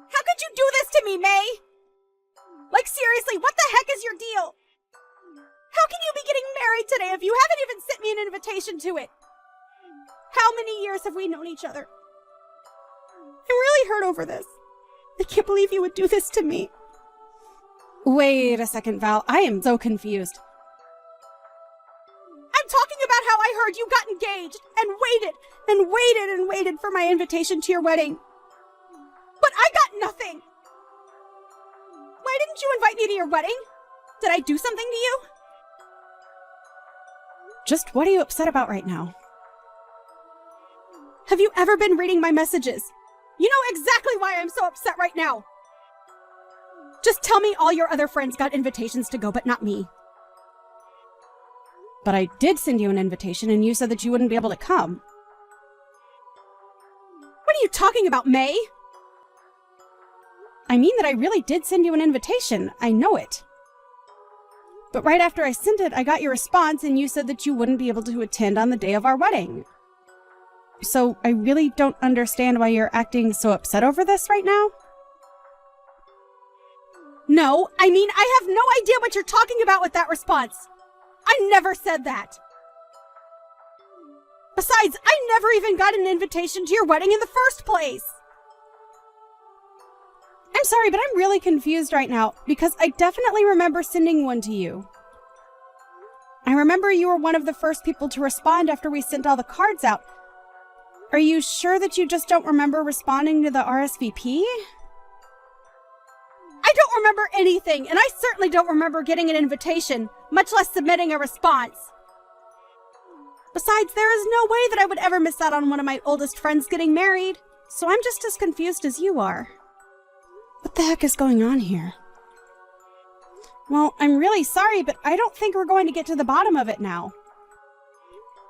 How could you do this to me, May? Like, seriously, what the heck is your deal? How can you be getting married today if you haven't even sent me an invitation to it? How many years have we known each other? I'm really hurt over this. I can't believe you would do this to me. Wait a second, Val. I am so confused. I'm talking about how I heard you got engaged and waited and waited and waited for my invitation to your wedding. But I got nothing. Why didn't you invite me to your wedding? Did I do something to you? Just what are you upset about right now? Have you ever been reading my messages? You know exactly why I'm so upset right now. Just tell me all your other friends got invitations to go, but not me. But I did send you an invitation and you said that you wouldn't be able to come. What are you talking about, May? I mean that I really did send you an invitation. I know it. But right after I sent it, I got your response and you said that you wouldn't be able to attend on the day of our wedding. So I really don't understand why you're acting so upset over this right now. No, I mean, I have no idea what you're talking about with that response. I never said that. Besides, I never even got an invitation to your wedding in the first place. I'm sorry, but I'm really confused right now because I definitely remember sending one to you. I remember you were one of the first people to respond after we sent all the cards out. Are you sure that you just don't remember responding to the RSVP? I don't remember anything, and I certainly don't remember getting an invitation, much less submitting a response. Besides, there is no way that I would ever miss out on one of my oldest friends getting married, so I'm just as confused as you are. What the heck is going on here? Well, I'm really sorry, but I don't think we're going to get to the bottom of it now.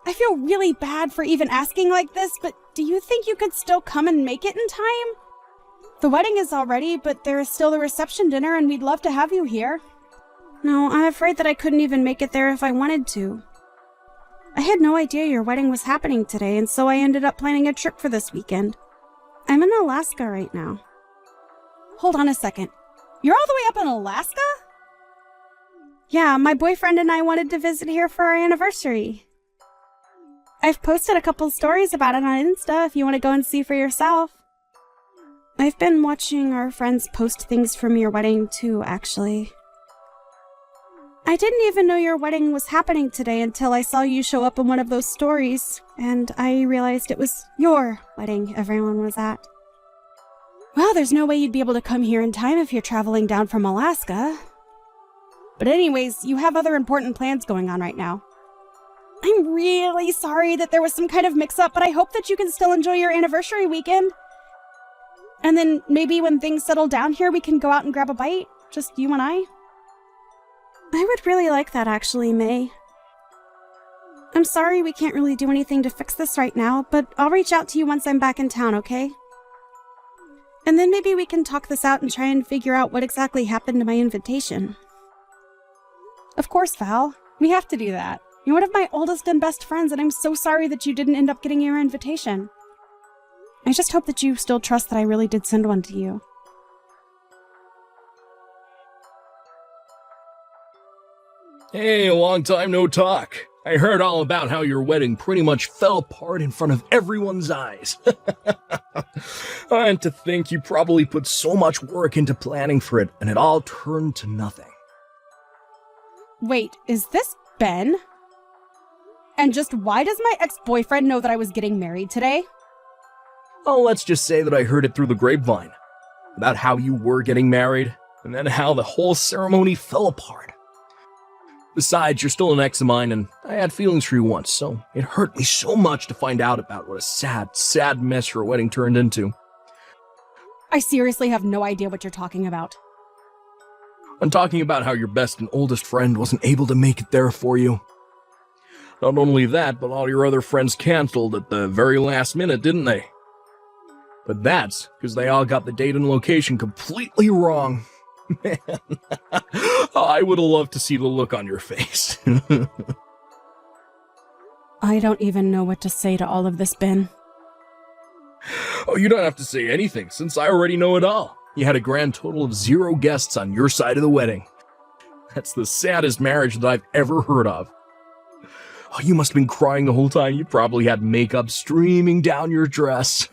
I feel really bad for even asking like this, but do you think you could still come and make it in time? The wedding is all ready, but there is still the reception dinner and we'd love to have you here. No, I'm afraid that I couldn't even make it there if I wanted to. I had no idea your wedding was happening today, and so I ended up planning a trip for this weekend. I'm in Alaska right now. Hold on a second. You're all the way up in Alaska? Yeah, my boyfriend and I wanted to visit here for our anniversary. I've posted a couple stories about it on Insta if you want to go and see for yourself. I've been watching our friends post things from your wedding too, actually. I didn't even know your wedding was happening today until I saw you show up in one of those stories, and I realized it was your wedding everyone was at. Well, there's no way you'd be able to come here in time if you're traveling down from Alaska. But anyways, you have other important plans going on right now. I'm really sorry that there was some kind of mix-up, but I hope that you can still enjoy your anniversary weekend. And then maybe when things settle down here, we can go out and grab a bite, just you and I. I would really like that, actually, May. I'm sorry we can't really do anything to fix this right now, but I'll reach out to you once I'm back in town, okay? And then maybe we can talk this out and try and figure out what exactly happened to my invitation. Of course, Val. We have to do that. You're one of my oldest and best friends, and I'm so sorry that you didn't end up getting your invitation. I just hope that you still trust that I really did send one to you. Hey, long time no talk. I heard all about how your wedding pretty much fell apart in front of everyone's eyes. And to think you probably put so much work into planning for it, and it all turned to nothing. Wait, is this Ben? And just why does my ex-boyfriend know that I was getting married today? Oh, let's just say that I heard it through the grapevine. About how you were getting married, and then how the whole ceremony fell apart. Besides, you're still an ex of mine, and I had feelings for you once, so it hurt me so much to find out about what a sad, sad mess your wedding turned into. I seriously have no idea what you're talking about. I'm talking about how your best and oldest friend wasn't able to make it there for you. Not only that, but all your other friends canceled at the very last minute, didn't they? But that's because they all got the date and location completely wrong. Man, I would have loved to see the look on your face. I don't even know what to say to all of this, Ben. Oh, you don't have to say anything, since I already know it all. You had a grand total of 0 guests on your side of the wedding. That's the saddest marriage that I've ever heard of. Oh, you must have been crying the whole time. You probably had makeup streaming down your dress.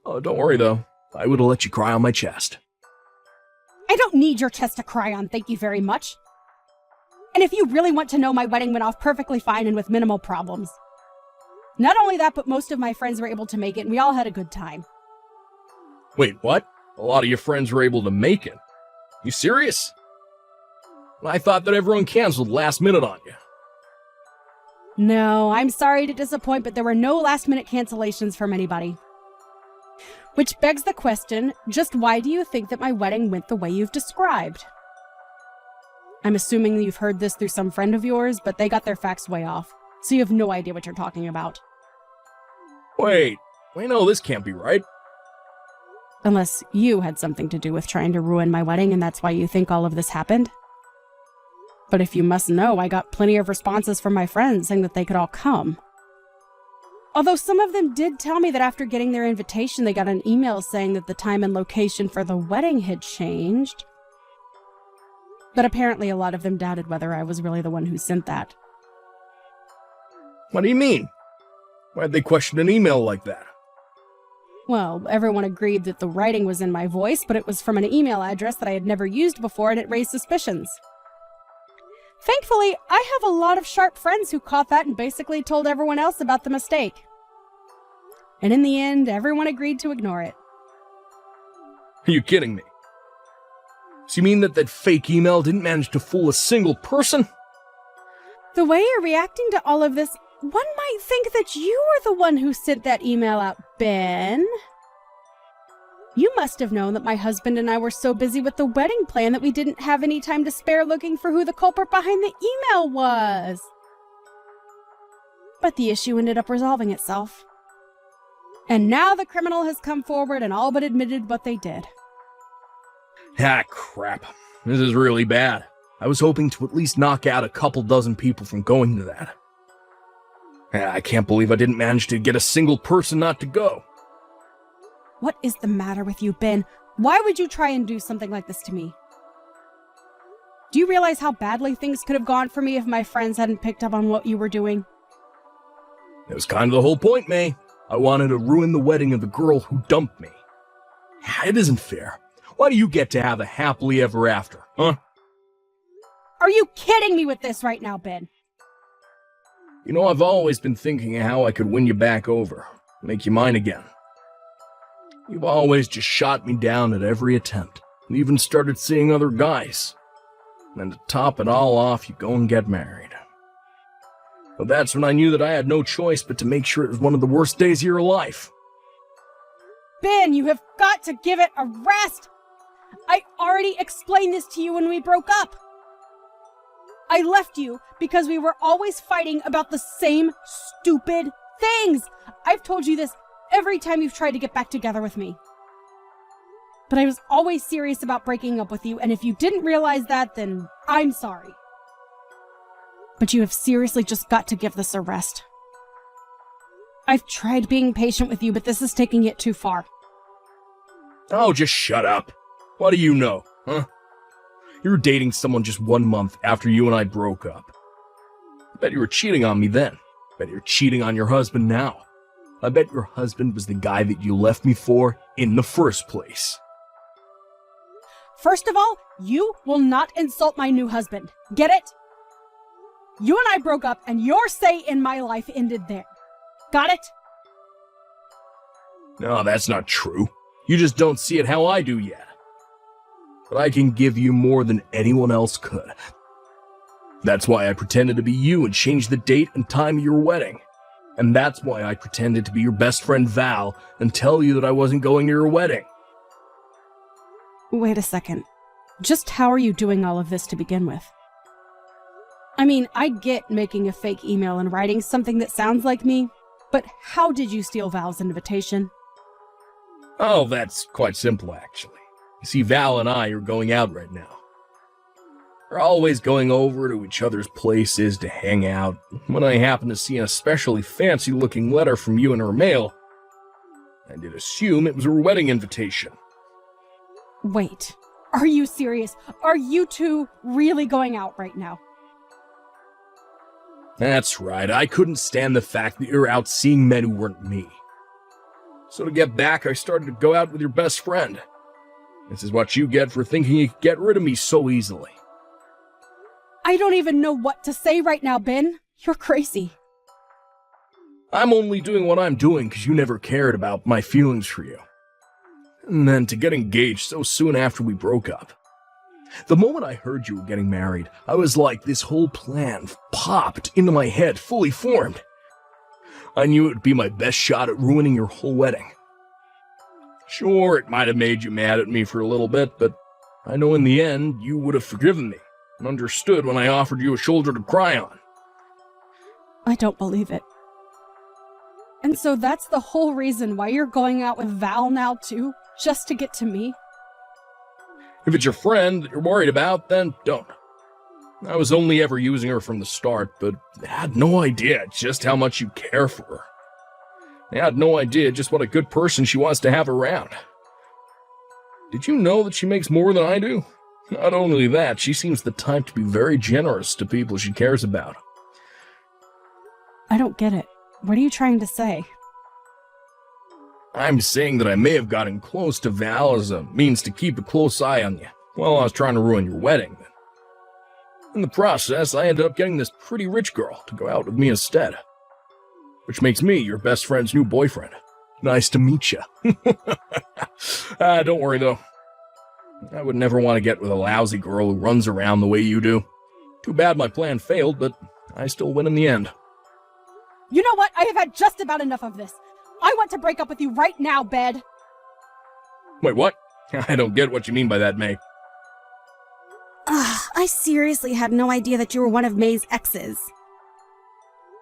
Oh, don't worry, though. I would have let you cry on my chest. I don't need your chest to cry on, thank you very much. And if you really want to know, my wedding went off perfectly fine and with minimal problems. Not only that, but most of my friends were able to make it, and we all had a good time. Wait, what? A lot of your friends were able to make it. You serious? I thought that everyone canceled last minute on you. No, I'm sorry to disappoint, but there were no last-minute cancellations from anybody. Which begs the question, just why do you think that my wedding went the way you've described? I'm assuming you've heard this through some friend of yours, but they got their facts way off, so you have no idea what you're talking about. Wait, no, this can't be right. Unless you had something to do with trying to ruin my wedding and that's why you think all of this happened. But if you must know, I got plenty of responses from my friends saying that they could all come. Although some of them did tell me that after getting their invitation, they got an email saying that the time and location for the wedding had changed. But apparently a lot of them doubted whether I was really the one who sent that. What do you mean? Why'd they question an email like that? Well, everyone agreed that the writing was in my voice, but it was from an email address that I had never used before, and it raised suspicions. Thankfully, I have a lot of sharp friends who caught that and basically told everyone else about the mistake. And in the end, everyone agreed to ignore it. Are you kidding me? So you mean that fake email didn't manage to fool a single person? The way you're reacting to all of this, one might think that you were the one who sent that email out, Ben. You must have known that my husband and I were so busy with the wedding plan that we didn't have any time to spare looking for who the culprit behind the email was. But the issue ended up resolving itself. And now the criminal has come forward and all but admitted what they did. Ah, crap. This is really bad. I was hoping to at least knock out a couple dozen people from going to that. I can't believe I didn't manage to get a single person not to go. What is the matter with you, Ben? Why would you try and do something like this to me? Do you realize how badly things could have gone for me if my friends hadn't picked up on what you were doing? It was kind of the whole point, May. I wanted to ruin the wedding of the girl who dumped me. It isn't fair. Why do you get to have a happily ever after, huh? Are you kidding me with this right now, Ben? You know, I've always been thinking of how I could win you back over, make you mine again. You've always just shot me down at every attempt, and even started seeing other guys. And to top it all off, you go and get married. Well, that's when I knew that I had no choice but to make sure it was one of the worst days of your life. Ben, you have got to give it a rest! I already explained this to you when we broke up. I left you because we were always fighting about the same stupid things. I've told you this every time you've tried to get back together with me. But I was always serious about breaking up with you, and if you didn't realize that, then I'm sorry. But you have seriously just got to give this a rest. I've tried being patient with you, but this is taking it too far. Oh, just shut up. What do you know, huh? You were dating someone just 1 month after you and I broke up. I bet you were cheating on me then. I bet you're cheating on your husband now. I bet your husband was the guy that you left me for in the first place. First of all, you will not insult my new husband. Get it? You and I broke up, and your say in my life ended there. Got it? No, that's not true. You just don't see it how I do yet. But I can give you more than anyone else could. That's why I pretended to be you and changed the date and time of your wedding. And that's why I pretended to be your best friend Val and tell you that I wasn't going to your wedding. Wait a second. Just how are you doing all of this to begin with? I mean, I get making a fake email and writing something that sounds like me, but how did you steal Val's invitation? Oh, that's quite simple, actually. You see, Val and I are going out right now. We're always going over to each other's places to hang out. When I happen to see an especially fancy-looking letter from you in her mail, I did assume it was her wedding invitation. Wait, are you serious? Are you two really going out right now? That's right, I couldn't stand the fact that you're out seeing men who weren't me. So to get back, I started to go out with your best friend. This is what you get for thinking you could get rid of me so easily. I don't even know what to say right now, Ben. You're crazy. I'm only doing what I'm doing because you never cared about my feelings for you. And then to get engaged so soon after we broke up. The moment I heard you were getting married, I was like, this whole plan popped into my head, fully formed. I knew it would be my best shot at ruining your whole wedding. Sure, it might have made you mad at me for a little bit, but I know in the end you would have forgiven me and understood when I offered you a shoulder to cry on. I don't believe it. And so that's the whole reason why you're going out with Val now too? Just to get to me? If it's your friend that you're worried about, then don't. I was only ever using her from the start, but I had no idea just how much you care for her. I had no idea just what a good person she wants to have around. Did you know that she makes more than I do? Not only that, she seems the type to be very generous to people she cares about. I don't get it. What are you trying to say? I'm saying that I may have gotten close to Val as a means to keep a close eye on you while I was trying to ruin your wedding. In the process, I ended up getting this pretty rich girl to go out with me instead. Which makes me your best friend's new boyfriend. Nice to meet you. Don't worry, though. I would never want to get with a lousy girl who runs around the way you do. Too bad my plan failed, but I still win in the end. You know what? I have had just about enough of this. I want to break up with you right now, Bed. Wait, what? I don't get what you mean by that, May. I seriously had no idea that you were one of May's exes.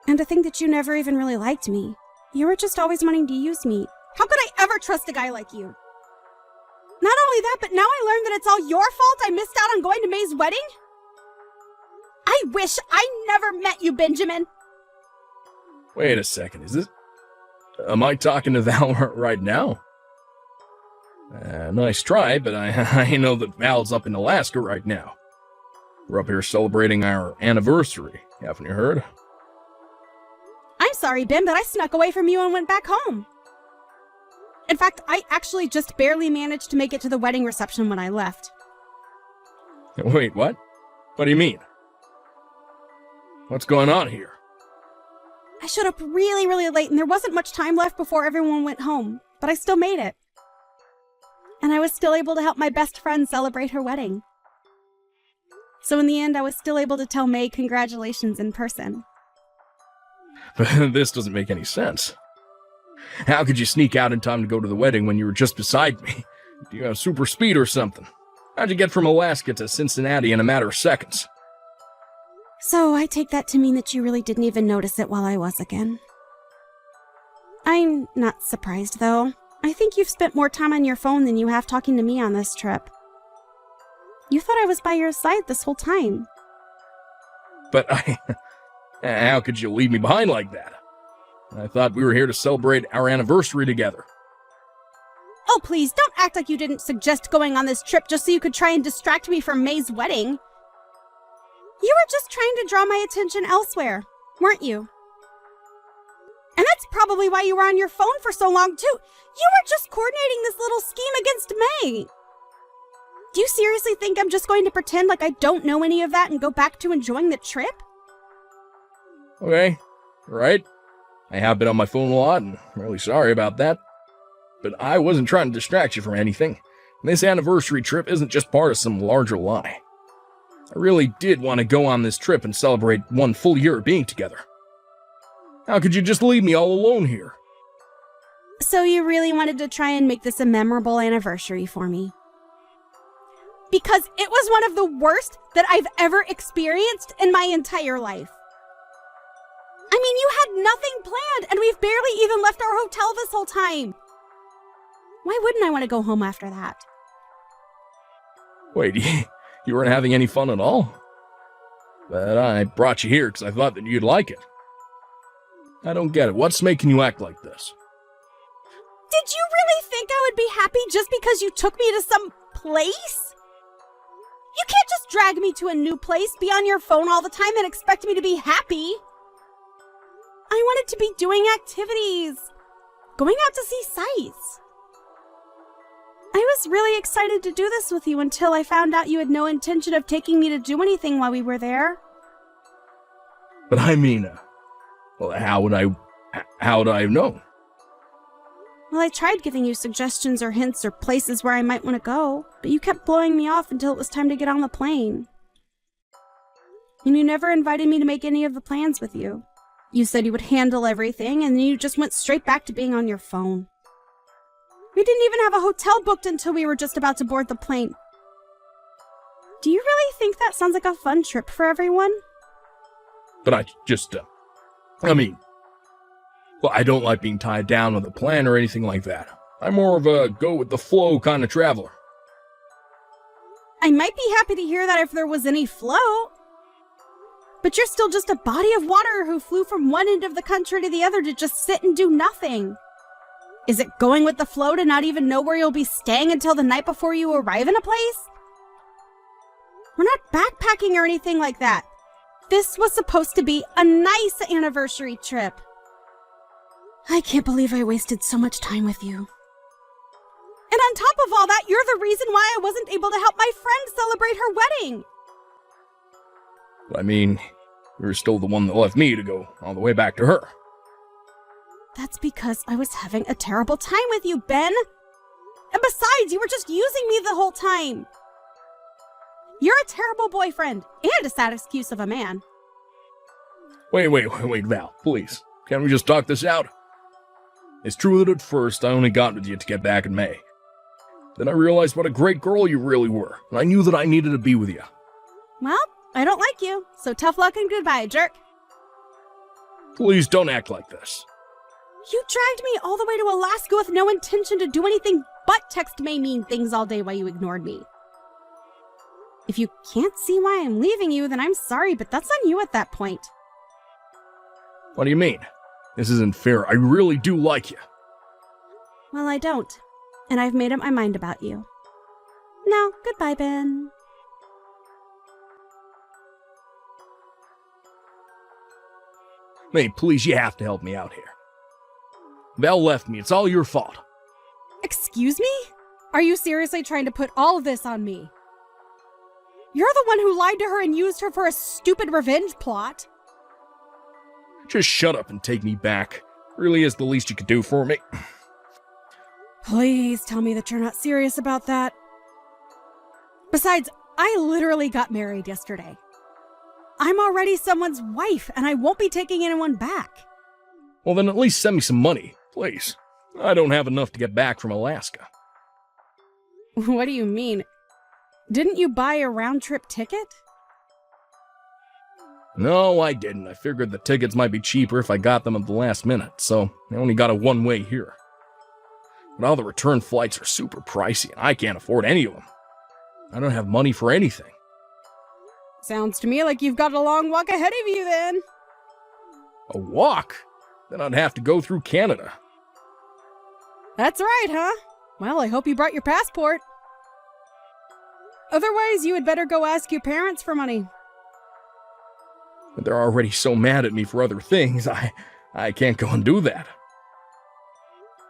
And to think that you never even really liked me. You were just always wanting to use me. How could I ever trust a guy like you? Not only that, but now I learned that it's all your fault I missed out on going to May's wedding? I wish I never met you, Benjamin. Wait a second, is this... Am I talking to Val right now? Nice try, but I know that Val's up in Alaska right now. We're up here celebrating our anniversary, haven't you heard? I'm sorry, Ben, but I snuck away from you and went back home. In fact, I actually just barely managed to make it to the wedding reception when I left. Wait, what? What do you mean? What's going on here? I showed up really, really late, and there wasn't much time left before everyone went home, but I still made it. And I was still able to help my best friend celebrate her wedding. So in the end, I was still able to tell May congratulations in person. But this doesn't make any sense. How could you sneak out in time to go to the wedding when you were just beside me? Do you have super speed or something? How'd you get from Alaska to Cincinnati in a matter of seconds? So I take that to mean that you really didn't even notice it while I was again. I'm not surprised, though. I think you've spent more time on your phone than you have talking to me on this trip. You thought I was by your side this whole time. But how could you leave me behind like that? I thought we were here to celebrate our anniversary together. Oh, please, don't act like you didn't suggest going on this trip just so you could try and distract me from May's wedding. You were just trying to draw my attention elsewhere, weren't you? And that's probably why you were on your phone for so long, too. You were just coordinating this little scheme against May. Do you seriously think I'm just going to pretend like I don't know any of that and go back to enjoying the trip? Okay, right. I have been on my phone a lot, and I'm really sorry about that. But I wasn't trying to distract you from anything. This anniversary trip isn't just part of some larger lie. I really did want to go on this trip and celebrate 1 full year of being together. How could you just leave me all alone here? So you really wanted to try and make this a memorable anniversary for me? Because it was one of the worst that I've ever experienced in my entire life. I mean, you had nothing planned, and we've barely even left our hotel this whole time. Why wouldn't I want to go home after that? Wait, you weren't having any fun at all? But I brought you here because I thought that you'd like it. I don't get it. What's making you act like this? Did you really think I would be happy just because you took me to some place? You can't just drag me to a new place, be on your phone all the time, and expect me to be happy. I wanted to be doing activities, going out to see sights. I was really excited to do this with you until I found out you had no intention of taking me to do anything while we were there. But I mean, well, how would I know? Well, I tried giving you suggestions or hints or places where I might want to go, but you kept blowing me off until it was time to get on the plane. And you never invited me to make any of the plans with you. You said you would handle everything, and then you just went straight back to being on your phone. We didn't even have a hotel booked until we were just about to board the plane. Do you really think that sounds like a fun trip for everyone? But I just, well, I don't like being tied down with a plan or anything like that. I'm more of a go-with-the-flow kind of traveler. I might be happy to hear that if there was any flow. But you're still just a body of water who flew from one end of the country to the other to just sit and do nothing. Is it going with the flow to not even know where you'll be staying until the night before you arrive in a place? We're not backpacking or anything like that. This was supposed to be a nice anniversary trip. I can't believe I wasted so much time with you. And on top of all that, you're the reason why I wasn't able to help my friend celebrate her wedding. I mean, you're still the one that left me to go all the way back to her. That's because I was having a terrible time with you, Ben. And besides, you were just using me the whole time. You're a terrible boyfriend and a sad excuse of a man. Wait, Val, please. Can't we just talk this out? It's true that at first I only got with you to get back in May. Then I realized what a great girl you really were, and I knew that I needed to be with you. Well, I don't like you, so tough luck and goodbye, jerk. Please don't act like this. You dragged me all the way to Alaska with no intention to do anything but text May mean things all day while you ignored me. If you can't see why I'm leaving you, then I'm sorry, but that's on you at that point. What do you mean? This isn't fair. I really do like you. Well, I don't. And I've made up my mind about you. Now, goodbye, Ben. May, please, you have to help me out here. Val left me. It's all your fault. Excuse me? Are you seriously trying to put all of this on me? You're the one who lied to her and used her for a stupid revenge plot. Just shut up and take me back. Really is the least you could do for me. Please tell me that you're not serious about that. Besides, I literally got married yesterday. I'm already someone's wife, and I won't be taking anyone back. Well, then at least send me some money, please. I don't have enough to get back from Alaska. What do you mean? Didn't you buy a round-trip ticket? No, I didn't. I figured the tickets might be cheaper if I got them at the last minute, so I only got a one-way here. But all the return flights are super pricey, and I can't afford any of them. I don't have money for anything. Sounds to me like you've got a long walk ahead of you, then. A walk? Then I'd have to go through Canada. That's right, huh? Well, I hope you brought your passport. Otherwise, you had better go ask your parents for money. But they're already so mad at me for other things, I can't go and do that.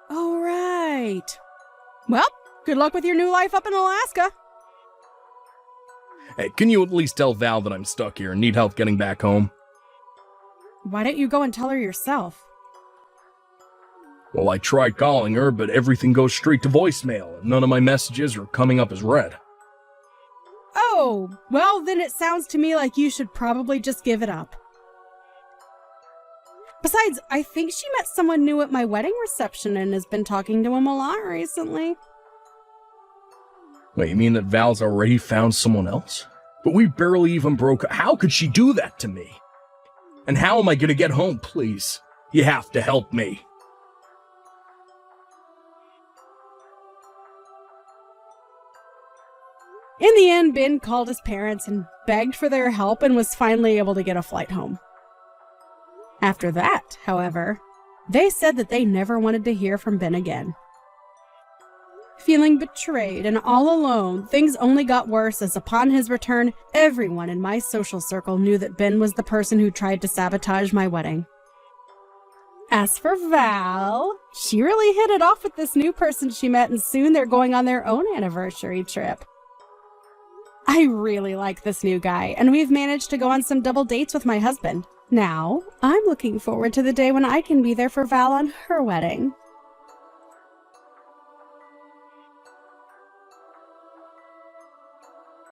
Oh, right. Well, good luck with your new life up in Alaska. Hey, can you at least tell Val that I'm stuck here and need help getting back home? Why don't you go and tell her yourself? Well, I tried calling her, but everything goes straight to voicemail, and none of my messages are coming up as read. Oh, well, then it sounds to me like you should probably just give it up. Besides, I think she met someone new at my wedding reception and has been talking to him a lot recently. Wait, you mean that Val's already found someone else? But we barely even broke up. How could she do that to me? And how am I gonna get home, please? You have to help me. In the end, Ben called his parents and begged for their help and was finally able to get a flight home. After that, however, they said that they never wanted to hear from Ben again. Feeling betrayed and all alone, things only got worse as upon his return, everyone in my social circle knew that Ben was the person who tried to sabotage my wedding. As for Val, she really hit it off with this new person she met, and soon they're going on their own anniversary trip. I really like this new guy, and we've managed to go on some double dates with my husband. Now, I'm looking forward to the day when I can be there for Val on her wedding.